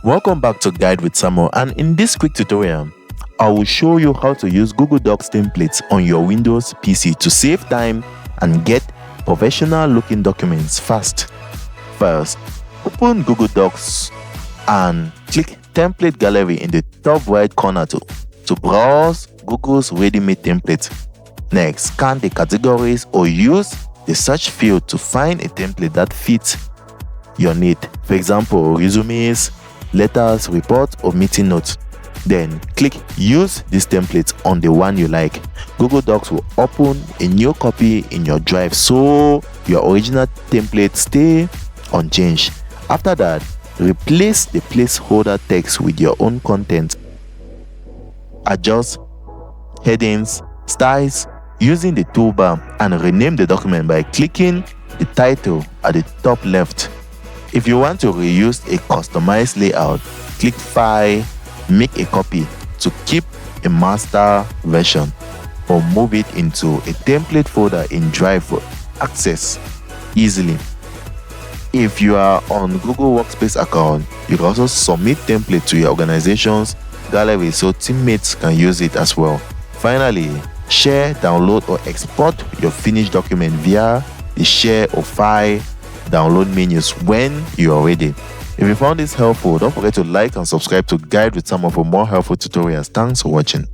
Welcome back to Guide with Samuel, and in this quick tutorial, I will show you how to use Google Docs templates on your Windows PC to save time and get professional looking documents fast. First, open Google Docs and click Template Gallery in the top right corner to browse Google's ready-made template. Next, scan the categories or use the search field to find a template that fits your need. For example, resumes, letters, reports, or meeting notes. Then click Use this template on the one you like. Google Docs will open a new copy in your drive so your original template stay unchanged. After that, replace the placeholder text with your own content. Adjust headings, styles using the toolbar, and rename the document by clicking the title at the top left. If you want to reuse a customized layout, click File, make a copy to keep a master version, or move it into a template folder in Drive for access easily. If you are on Google Workspace account, you can also submit template to your organization's gallery so teammates can use it as well. Finally, share, download, or export your finished document via the share or file download menus when you are ready. If you found this helpful, don't forget to like and subscribe to Guide with Samuel for more helpful tutorials. Thanks for watching.